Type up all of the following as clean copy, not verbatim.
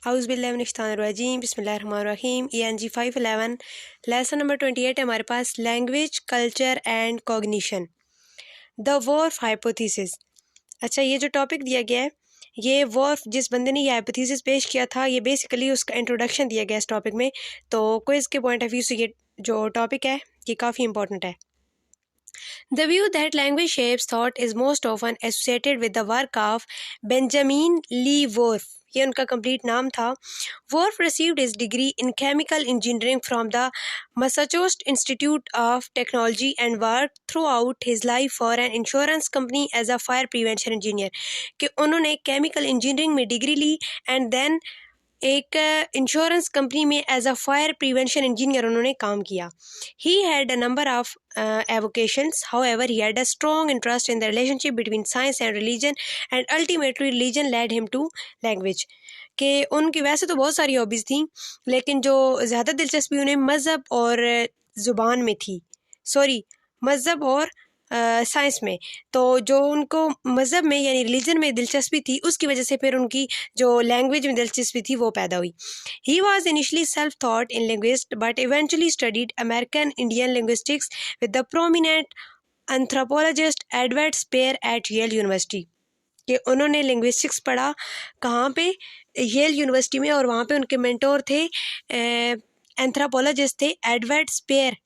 औज़ुबिल्लाहिमिनश्शैतानिर्रजीम बिस्मिल्लाहिर्रहमानिर्रहीम ENG 511 lesson number 28 है हमारे पास language culture and cognition the Whorf hypothesis. अच्छा, ये जो टॉपिक दिया गया है, ये वॉर्फ जिस बंदे ने ये हाइपोथेसिस पेश किया था, ये बेसिकली उसका इंट्रोडक्शन दिया गया इस टॉपिक में। तो क्विज़ के पॉइंट ऑफ व्यू से ये जो टॉपिक है ये काफ़ी इंपॉर्टेंट है। The view that language shapes thought is most often associated with the work of Benjamin Lee Worf. ये उनका कंप्लीट नाम था। Worf received his degree in chemical engineering from the Massachusetts Institute of Technology and worked throughout his life for an insurance company as a fire prevention engineer. कि उन्होंने chemical engineering में डिग्री ली and then एक insurance company में as a fire prevention engineer उन्होंने काम किया। He had a number of avocations, however he had a strong interest in the relationship between science and religion and ultimately religion led him to language. कि उनकी वैसे तो बहुत सारी hobbies थी, लेकिन जो ज़्यादा दिलचस्पी उन्हें मज़हब और ज़ुबान में थी, मज़हब और साइंस में। तो जो उनको मज़हब में यानी रिलीजन में दिलचस्पी थी, उसकी वजह से फिर उनकी जो लैंग्वेज में दिलचस्पी थी वो पैदा हुई। He was initially self thought in linguist but eventually studied American Indian linguistics with the prominent anthropologist Edward Sapir at Yale University. कि उन्होंने लिंग्विस्टिक्स पढ़ा कहाँ पे, येल यूनिवर्सिटी में, और वहाँ पे उनके मेंटोर थे एंथ्रोपोलॉजिस्ट थे Edward Sapir.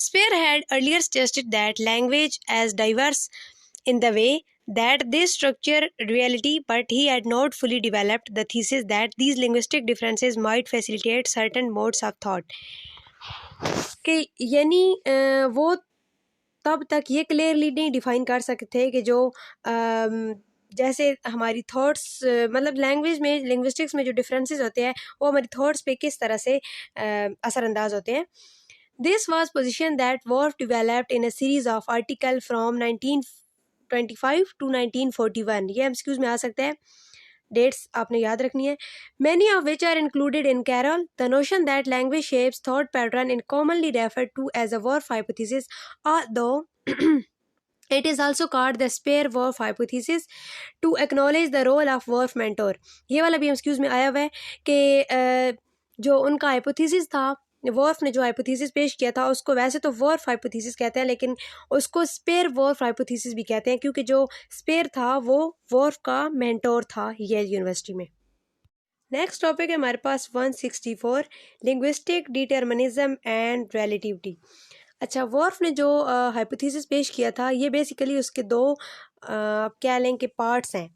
Spear had earlier suggested that language as diverse in the way that they structure reality, but he had not fully developed the thesis that these linguistic differences might facilitate certain modes of thought. कि यानी वो तब तक ये clearly नहीं define कर सकते कि जो जैसे हमारी थॉट्स मतलब लैंग्वेज में लिंग्विस्टिक्स में जो डिफरेंसेस होते हैं वो हमारी थॉट्स पे किस तरह से असरअंदाज होते हैं। This was position that Worf developed in a series of articles from 1925 to 1941. ये MCQs में आ सकता है, डेट्स आपने याद रखनी है। Many of which are included in Carroll. The notion that language shapes thought pattern is commonly referred to as a Worf hypothesis, although it is also called the Spear-Whorf hypothesis to acknowledge the role of Worf mentor. ये वाला भी MCQs में आया हुआ है कि जो उनका हाइपोथेसिस था, वॉर्फ ने जो हाइपोथेसिस पेश किया था उसको वैसे तो वॉर्फ हाइपोथेसिस कहते हैं, लेकिन उसको स्पेयर वॉर्फ हाइपोथेसिस भी कहते हैं, क्योंकि जो स्पेयर था वो वॉर्फ का मेंटोर था येल यूनिवर्सिटी में। नेक्स्ट टॉपिक है हमारे पास 164 लिंग्विस्टिक डिटर्मिनिज्म एंड रिलेटिविटी। अच्छा, वॉर्फ ने जो हाइपोथेसिस पेश किया था ये बेसिकली उसके दो क्या लें कि पार्ट्स हैं,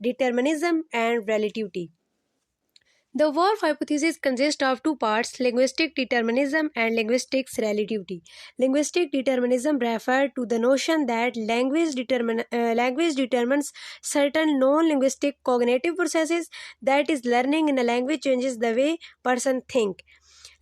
determinism and relativity. The Worf hypothesis consists of two parts, linguistic determinism and linguistics relativity. Linguistic determinism refers to the notion that language determines certain non-linguistic cognitive processes, that is, learning in a language changes the way person think.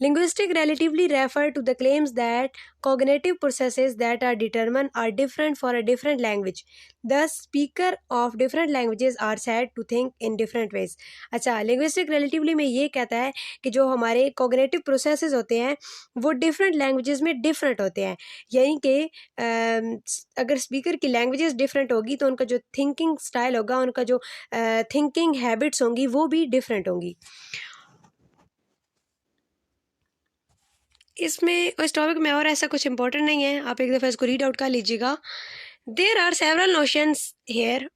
Linguistic relatively refer to the claims that cognitive processes that are determined are different for a different language. Thus, speakers of different languages are said to think in different ways. अच्छा, linguistic relatively में ये कहता है कि जो हमारे cognitive processes होते हैं वो different languages में different होते हैं, यानी कि अगर speaker की languages different होगी तो उनका जो thinking style होगा, उनका जो thinking habits होंगी वो भी different होंगी। इसमें उस टॉपिक में और ऐसा कुछ इंपॉर्टेंट नहीं है, आप एक दफ़ा इसको रीड आउट कर लीजिएगा। There are several notions here.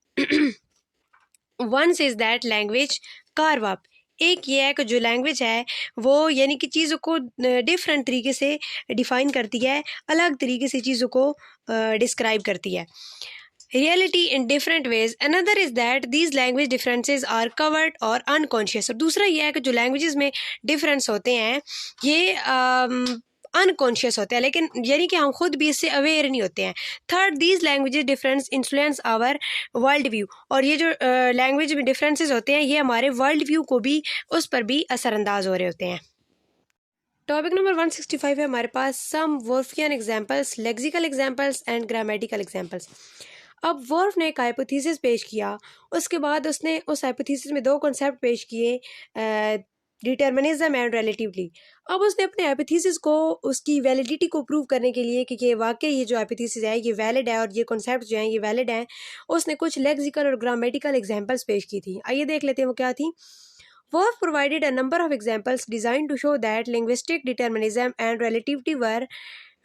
Once is that language carve up. एक ये है कि जो लैंग्वेज है वो यानी कि चीज़ों को डिफरेंट तरीके से डिफ़ाइन करती है, अलग तरीके से चीज़ों को डिस्क्राइब करती है। Reality in different ways. Another is that these language differences are covered और अनकॉन्शियस। और दूसरा ये है कि जो लैंग्वेजेस में डिफरेंस होते हैं ये अनकॉन्शियस होते हैं, लेकिन यानी कि हम खुद भी इससे अवेयर नहीं होते हैं। Third, these languages difference influence our world view. और ये जो लैंग्वेज में डिफरेंसेस होते हैं ये हमारे वर्ल्ड व्यू को भी, उस पर भी असरअंदाज हो रहे होते हैं। टॉपिक नंबर 165 है हमारे पास some Whorfian examples, lexical examples and grammatical examples. अब वॉर्फ ने एक हाइपोथेसिस पेश किया, उसके बाद उसने उस हाइपोथेसिस में दो कॉन्सेप्ट पेश किए, डिटर्मिनिज्म एंड रिलेटिवली। अब उसने अपने हाइपोथेसिस को, उसकी वैलिडिटी को प्रूव करने के लिए कि वाकई ये जो हाइपोथेसिस है ये वैलिड है और ये कॉन्सेप्ट जो हैं ये वैलिड हैं, उसने कुछ लेक्सिकल और ग्रामेटिकल एग्जाम्पल्स पेश की थी। आइए देख लेते हैं वो क्या थी। Wolff provided a number of examples designed to show that linguistic determinism and relativity were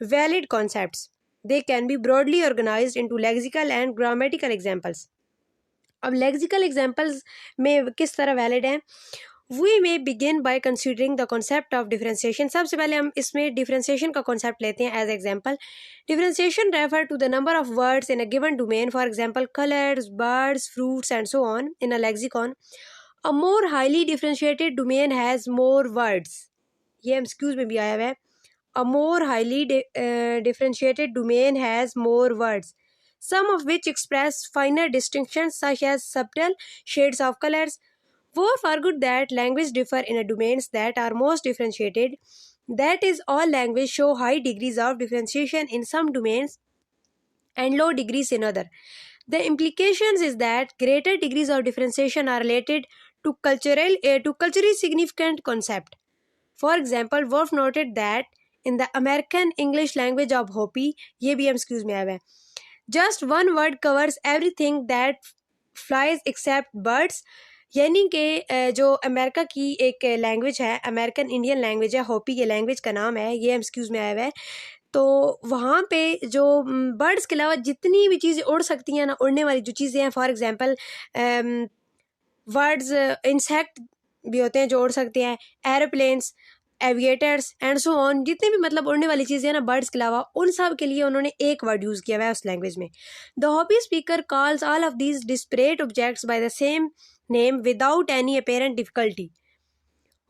valid concepts. They can be broadly organized into lexical and grammatical examples. अब lexical examples में किस तरह valid हैं? We may begin by considering the concept of differentiation. सबसे पहले हम इसमें differentiation का concept लेते हैं as example. Differentiation refer to the number of words in a given domain. For example, colors, birds, fruits, and so on in a lexicon. A more highly differentiated domain has more words. ये MCQs में भी आया हुआ है. A more highly differentiated domain has more words, some of which express finer distinctions such as subtle shades of colors. Wolff argued that language differ in domains that are most differentiated. That is, all language show high degrees of differentiation in some domains and low degrees in other. The implications is that greater degrees of differentiation are related to culturally significant concept. For example, Wolff noted that in the American English language of Hopi, ये भी MCQs में आया है, just one word covers everything that flies except birds. यानी कि जो America की एक लैंग्वेज है, अमेरिकन इंडियन लैंग्वेज है, होपी के लैंग्वेज का नाम है, ये MCQs में आया हुआ है. तो वहाँ पे जो बर्ड्स के अलावा जितनी भी चीज़ें उड़ सकती हैं ना, उड़ने वाली जो चीज़ें हैं, फॉर एग्जांपल बर्ड्स, इंसेक्ट भी होते हैं जो उड़ सकते हैं, aeroplanes, aviators and so on, जितने भी मतलब उड़ने वाली चीज़ें हैं ना बर्ड्स के अलावा, उन सब के लिए उन्होंने एक वर्ड यूज़ किया हुआ है उस लैंग्वेज में. The Hopi speaker calls all of these disparate objects by the same name without any apparent difficulty.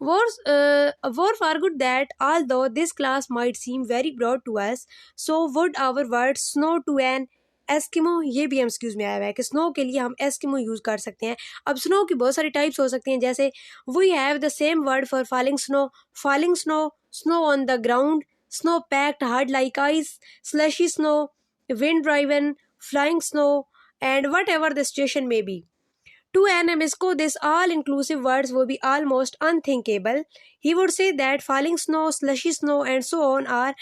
Worf argued that although this class might seem very broad to us, so would our word snow to an Eskimo. ये भी MCQs में आया हुआ है कि snow के लिए हम एस्किमो यूज़ कर सकते हैं. अब स्नो की बहुत सारी टाइप्स हो सकती हैं, जैसे we have the same word for falling snow, snow on the ground, snow packed hard like ice, slushy snow, wind driven, flying snow, and whatever the situation may be. To an Amisco, this all-inclusive words would be almost unthinkable. He would say that falling snow, slushy snow, and so on are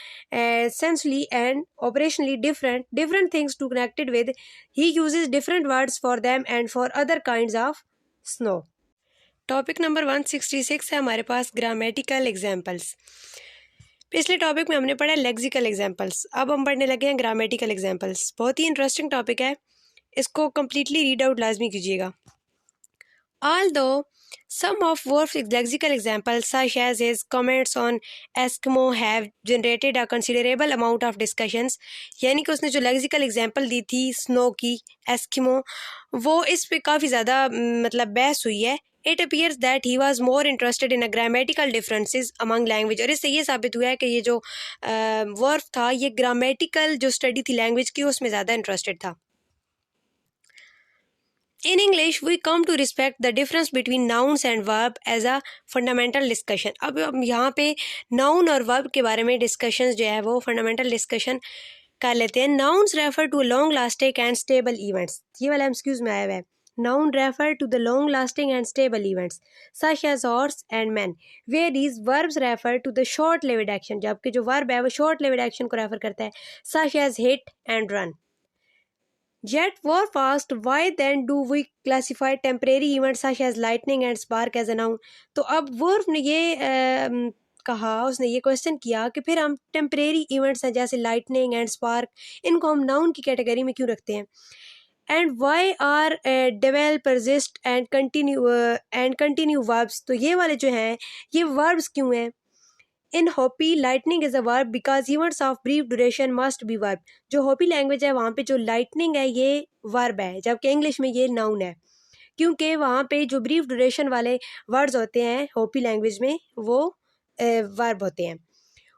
essentially and operationally different things to connected with. He uses different words for them and for other kinds of snow. Topic number 166 है हमारे पास grammatical examples. पिछले topic में हमने पढ़ा lexical examples, अब हम पढ़ने लगे हैं ग्रामेटिकल एग्जाम्पल्स. बहुत ही इंटरेस्टिंग टॉपिक है, इसको कम्प्लीटली रीड आउट लाजमी कीजिएगा. Although some of Worf's lexical examples, such as his comments on Eskimo, have generated a considerable amount of discussions, यानी कि उसने जो lexical example दी थी स्नो की, एस्किमो, वो इस पे काफ़ी ज़्यादा मतलब बहस हुई है. It appears that he was more interested in a grammatical differences among language. और इससे ये साबित हुआ है कि ये जो वर्फ था, ये ग्रामेटिकल जो स्टडी थी लैंग्वेज की, उसमें ज़्यादा इंटरेस्टेड था. In English, we come to respect the difference between nouns and verb as a fundamental discussion. अब यहाँ पे noun और verb के बारे में discussions जो है वो fundamental discussion कर लेते हैं. Nouns refer to long-lasting and stable events. ये वाला MCQs में आया हुआ है. Noun refer to the long-lasting and stable events such as horse and man. Whereas verbs refer to the short-lived action. जबकि जो verb है वो short-lived action को refer करता है, such as hit and run. Yet Worf asked, why then do we classify temporary events such as lightning and spark as a noun? तो अब Worf ने ये कहा, उसने ये क्वेश्चन किया कि फिर हम टेम्परेरी इवेंट्स हैं जैसे लाइटनिंग एंड स्पार्क, इनको हम नाउन की कैटेगरी में क्यों रखते हैं. And why are dwell persist and continue verbs. तो ये वाले जो हैं ये वर्ब्स क्यों हैं. In Hopi lightning is a verb because events of brief duration must be verb. जो होपी लैंग्वेज है वहाँ पे जो लाइटनिंग है ये वर्ब है, जबकि इंग्लिश में ये नाउन है, क्योंकि वहाँ पे जो ब्रीफ ड्यूरेशन वाले वर्ड्स होते हैं होपी लैंग्वेज में वो वर्ब होते हैं.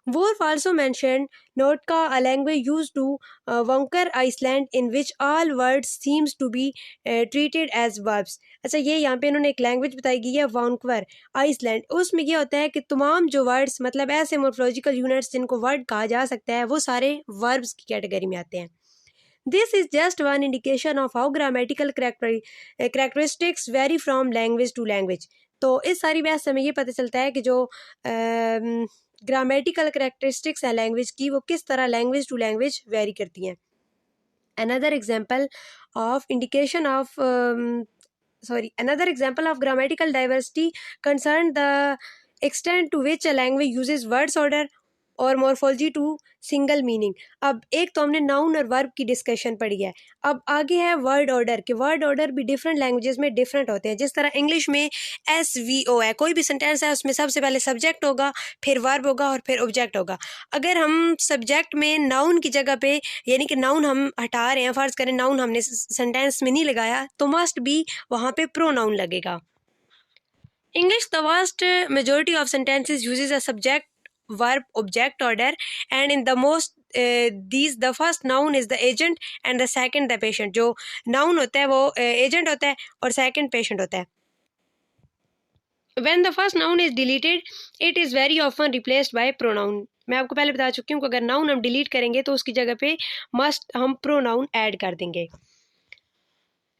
Worf also mentioned Nootka, a language used to Vanker Iceland, in which all words seems to be treated as verbs. अच्छा, ये यहाँ पे इन्होंने एक लैंग्वेज बताई गई है वांकवर आइसलैंड. उसमें ये होता है कि तमाम जो वर्ड्स मतलब ऐसे मोर्फोलॉजिकल यूनिट्स जिनको वर्ड कहा जा सकता है वो सारे वर्ब्स की कैटेगरी में आते हैं. This is just one indication of how grammatical characteristics vary from language to language. तो इस सारी बहस से हमें ये पता चलता है कि जो ग्रामेटिकल करेक्टरिस्टिक्स है लैंग्वेज की वो किस तरह लैंग्वेज टू लैंग्वेज वेरी करती हैं. Another example of indication of Another example of grammatical diversity concerned the extent to which a language uses words order और मॉर्फोलॉजी टू सिंगल मीनिंग। अब एक तो हमने नाउन और वर्ब की डिस्कशन पढ़ी है, अब आगे है वर्ड ऑर्डर के वर्ड ऑर्डर भी डिफरेंट लैंग्वेजेस में डिफरेंट होते हैं। जिस तरह इंग्लिश में SVO है, कोई भी सेंटेंस है उसमें सबसे पहले सब्जेक्ट होगा, फिर वर्ब होगा और फिर ऑब्जेक्ट होगा। अगर हम सब्जेक्ट में नाउन की जगह पे यानी कि नाउन हम हटा रहे हैं, फ़र्ज़ करें नाउन हमने सेंटेंस में नहीं लगाया, तो मस्ट बी वहाँ पे प्रोनाउन लगेगा। English, the vast majority of sentences uses a subject verb object order, and in the most the first noun is the agent and the second the patient। जो noun होता है वो agent होता है और second patient होता है। When the first noun is deleted, it is very often replaced by pronoun। मैं आपको पहले बता चुकी हूँ कि अगर noun हम delete करेंगे तो उसकी जगह पे must हम pronoun add कर देंगे।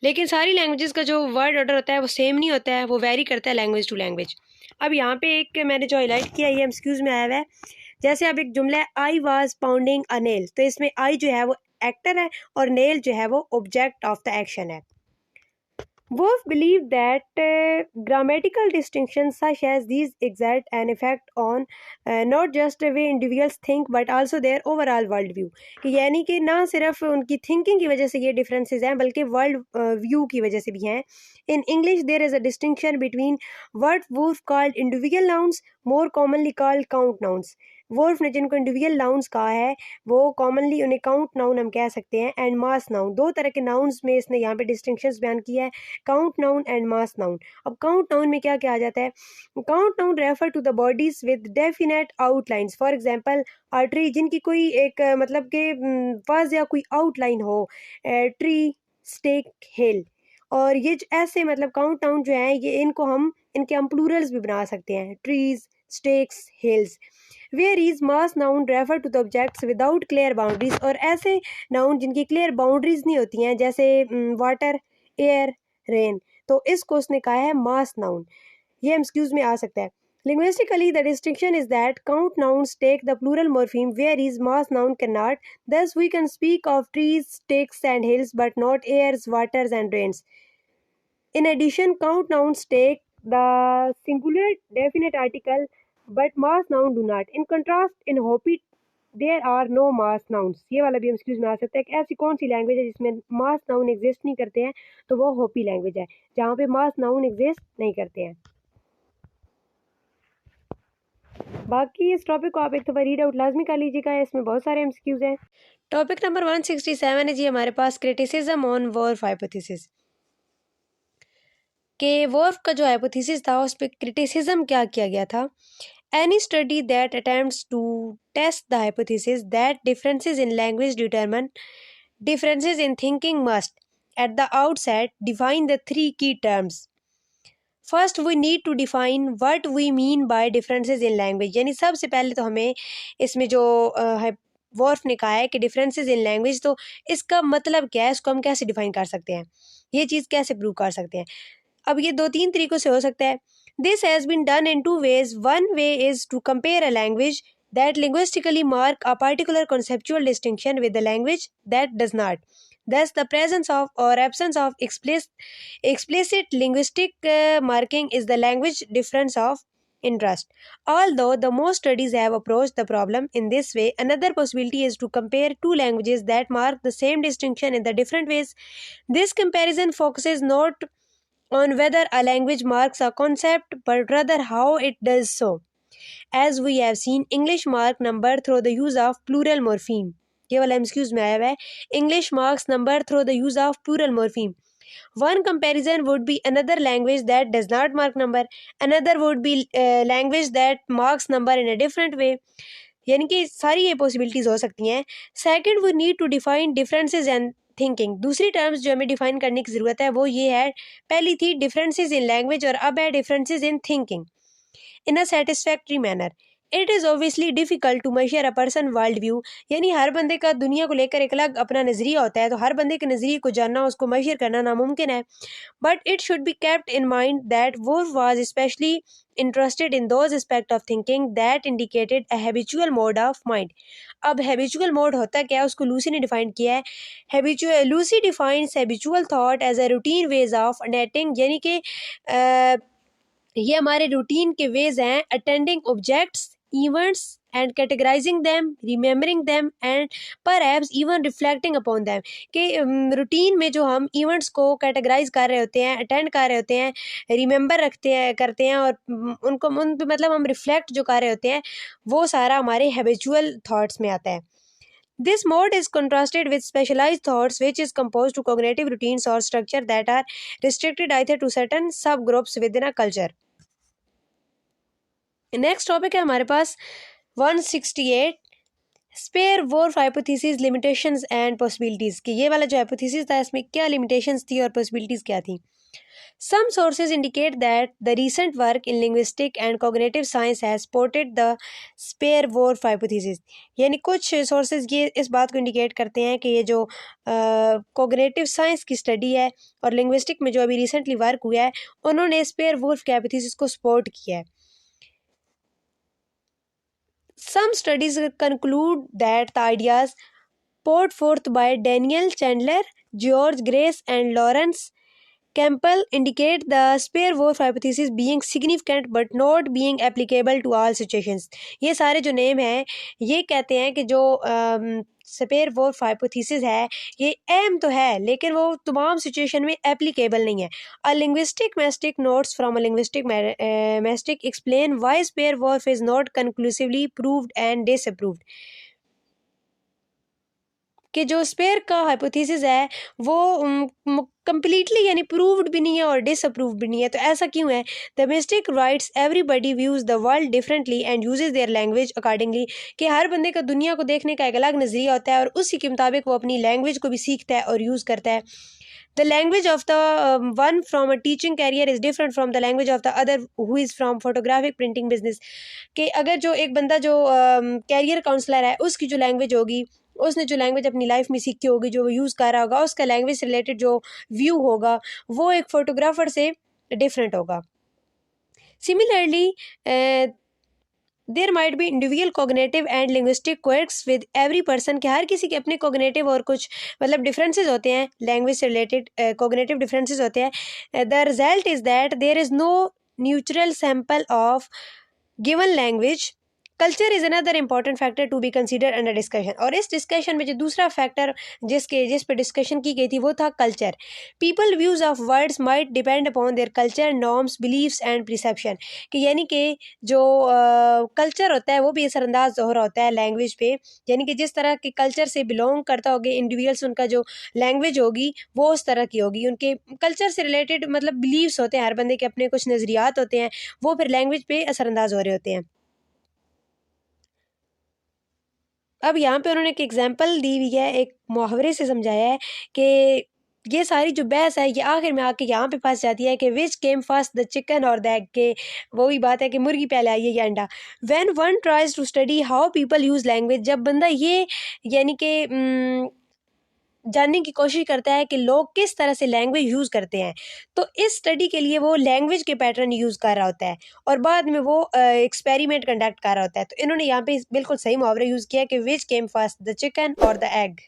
लेकिन सारी लैंग्वेजेस का जो वर्ड ऑर्डर होता है वो सेम नहीं होता है, वो वेरी करता है लैंग्वेज टू लैंग्वेज। अब यहाँ पे एक मैंने जो हाईलाइट किया ये एमसीक्यूज में आया हुआ है। जैसे अब एक जुमला है I was pounding a nail, तो इसमें आई जो है वो एक्टर है और नेल जो है वो ऑब्जेक्ट ऑफ द एक्शन है। Wolf believed that grammatical distinctions such as these exert an effect on not just the way individuals think but also their overall world view। कि यानी कि ना सिर्फ उनकी थिंकिंग की वजह से ये डिफरेंसेस हैं बल्कि वर्ल्ड व्यू की वजह से भी हैं। In English there is a distinction between what Wolf called individual nouns, more commonly called count nouns। Whorf ने जिनको इंडिविजुअल नाउन्स कहा है वो कॉमनली उन्हें काउंट नाउन हम कह सकते हैं, एंड मास नाउन। दो तरह के नाउन्स में इसने यहाँ पे डिस्टिंक्शंस बयान किया है, count noun and mass noun. अब काउंट नाउन में क्या क्या आ जाता है? Count noun refer to the bodies with definite outlines, for example tree, जिनकी कोई एक मतलब के वाज़ या कोई आउटलाइन हो, ट्री, स्टेक, हिल। और ये ऐसे मतलब काउंट नाउन जो है ये इनको हम इनके हम प्लूरल्स भी बना सकते हैं, trees, stakes, hills. Where is mass noun refer to the objects without clear boundaries, और ऐसे नाउन जिनकी क्लियर बाउंड्रीज नहीं होती हैं जैसे वाटर, एयर, रेन, तो इसको उसने कहा है मास नाउन। ये एमसीक्यूज में आ सकता है। Linguistically, the distinction is that count nouns take the plural morpheme, whereas mass noun cannot. Thus, we can speak of trees, sticks, and hills, but not airs, waters, and rains. In addition, count nouns take the singular definite article, but mass noun do not. In contrast, in Hopi, there are no mass nouns। ये वाला भी MCQs में आ सकता है कि ऐसी कौन सी language है जिसमें मास नाउन एग्जिस्ट नहीं करते हैं, तो वो होपी लैंग्वेज है जहाँ पे मास नाउन एग्जिस्ट नहीं करते हैं। बाकी इस टॉपिक को आप एक दफ़ा रीड आउट लाजमी कर लीजिएगा, इसमें बहुत सारे एमसीक्यूज हैं। टॉपिक नंबर 167 है जी हमारे पास क्रिटिसिज्म ऑन वॉर्फ हाइपोथेसिस। कि वॉर्फ का जो हाइपोथेसिस था उस पर क्रिटिसिज्म क्या किया गया था। Any study that attempts to test the hypothesis that differences in language determine differences in thinking must, at the outset, define the three key terms. First, we need to define what we mean by differences in language। यानी सबसे पहले तो हमें इसमें जो Wharf ने कहा है कि डिफरेंसेस इन लैंग्वेज, तो इसका मतलब क्या है, इसको हम कैसे डिफाइन कर सकते हैं, ये चीज़ कैसे प्रूव कर सकते हैं। अब ये दो तीन तरीक़ों से हो सकता है। This has been done in two ways. One way is to compare a language that linguistically mark a particular conceptual distinction with the language that does not. Thus, the presence of or absence of explicit linguistic marking is the language difference of interest. Although the most studies have approached the problem in this way, another possibility is to compare two languages that mark the same distinction in the different ways. This comparison focuses not on whether a language marks a concept, but rather how it does so. As we have seen, English mark number through the use of plural morpheme। ये वाला MCQs में आया हुआ है, English marks number through the use of plural morpheme. One comparison would be another language that does not mark number. Another would be language that marks number in a different way। यानी कि सारी ये possibilities हो सकती हैं। Second, we need to define differences and thinking. दूसरी terms जो हमें डिफाइन करने की ज़रूरत है वो ये है, पहली थी डिफरेंसेस इन लैंग्वेज और अब है differences in thinking in a satisfactory manner. It is obviously difficult to measure a person world view, यानी हर बंदे का दुनिया को लेकर एक अलग अपना नज़रिया होता है, तो हर बंदे के नज़रिए को जानना, उसको मेजर करना नामुमकिन है। But it should be kept in mind that Wolff was especially interested in those aspects of thinking that indicated a habitual mode of mind. अब habitual mode होता क्या है, उसको लूसी ने डिफाइन किया है। Lucy defines habitual thought as a routine ways of acting, यानी कि ये हमारे रूटीन के वेज हैं, attending objects, events and categorising them, remembering them and perhaps even reflecting upon them, कि रूटीन में जो हम इवेंट्स को कैटेगराइज कर रहे होते हैं, अटेंड कर रहे होते हैं, रिमेंबर करते हैं और उनको उन पे मतलब हम रिफ्लेक्ट जो कर रहे होते हैं, वो सारा हमारे हैबिचुअल थॉट्स में आता है। This mode is contrasted with specialized thoughts, which is composed to cognitive routines or structure that are restricted either to certain subgroups within a culture. Next topic है हमारे पास 168 Sapir Whorf hypothesis limitations and possibilities, कि ये वाला जो hypothesis था इसमें क्या लिमिटेशंस थी और पॉसिबिलिटीज़ क्या थी। Some sources indicate that the recent work in linguistic and cognitive science has supported the Spear-Whorf hypothesis, यानी कुछ सोर्सेज ये इस बात को इंडिकेट करते हैं कि ये जो कॉग्निटिव साइंस की स्टडी है और लिंग्विस्टिक में जो अभी रिसेंटली वर्क हुआ है, उन्होंने स्पेयर-वोर्फ की हाइपोथेसिस को सपोर्ट किया है। Some studies conclude that the ideas put forth by Daniel Chandler, George Grace, and Lawrence Campbell indicate the Spear-Whorf hypothesis being significant but not being applicable to all situations. ये सारे जो name हैं ये कहते हैं कि जो स्पेयर-वोर्फ हाइपोथेसिस है ये अहम तो है लेकिन वो तमाम सिचुएशन में एप्लीकेबल नहीं है। A linguistic mystic notes from a linguistic mystic explain why Sapir Whorf is not conclusively proved and disapproved, कि जो स्पेयर का हाइपोथेसिस है वो कंप्लीटली यानी प्रूव्ड भी नहीं है और डिसअप्रूव्ड भी नहीं है। तो ऐसा क्यों है? The mystic rights everybody views the world differently and uses their language accordingly, कि हर बंदे का दुनिया को देखने का एक अलग नज़रिया होता है और उसी के मुताबिक वो अपनी लैंग्वेज को भी सीखता है और यूज़ करता है। The language of the one from a teaching career is different from the language of the other who is from photographic printing business, कि अगर जो एक बंदा जो कैरियर काउंसलर है उसकी जो लैंग्वेज होगी, उसने जो लैंग्वेज अपनी लाइफ में सीखी होगी, जो वो यूज़ कर रहा होगा, उसका लैंग्वेज से रिलेटेड जो व्यू होगा वो एक फोटोग्राफर से डिफरेंट होगा। Similarly there might be individual cognitive and linguistic quirks with every person, के हर किसी के अपने कोग्नेटिव और कुछ मतलब डिफरेंसेस होते हैं, लैंग्वेज से रिलेटेड कोग्नेटिव डिफरेंसेस होते हैं। The result is that there is no neutral sample of given language. Culture is another important factor to be consider under discussion, और इस डिस्कशन में जो दूसरा फैक्टर जिस पे डिस्कशन की गई थी वो था culture. People views of words might depend upon their culture, norms, beliefs and perception, कि यानी कि जो कल्चर होता है वो भी असरअंदाज हो रहा होता है लैंग्वेज पे, यानी कि जिस तरह के कल्चर से बिलोंग करता होगा इंडिविजुअल्स, उनका जो लैंग्वेज होगी वो उस तरह की होगी। उनके कल्चर से रिलेटेड मतलब बिलीव्स होते हैं, हर बंदे के अपने कुछ नज़रियात होते हैं, वो फिर लैंग्वेज पे असरअंदाज हो रहे होते हैं। अब यहाँ पे उन्होंने एक एग्जांपल दी हुई है, एक मुहावरे से समझाया है कि ये सारी जो बहस है ये आखिर में आके यहाँ पे फंस जाती है कि विच केम फर्स्ट द चिकन और द एग, के वही बात है कि मुर्गी पहले आई है या अंडा। When one tries to study how people use language, जब बंदा ये यानी कि जानने की कोशिश करता है कि लोग किस तरह से लैंग्वेज यूज़ करते हैं, तो इस स्टडी के लिए वो लैंग्वेज के पैटर्न यूज़ कर रहा होता है और बाद में वो एक्सपेरिमेंट कंडक्ट कर रहा होता है। तो इन्होंने यहाँ पे बिल्कुल सही मुहावरा यूज़ किया कि विच केम फर्स्ट द चिकन और द एग।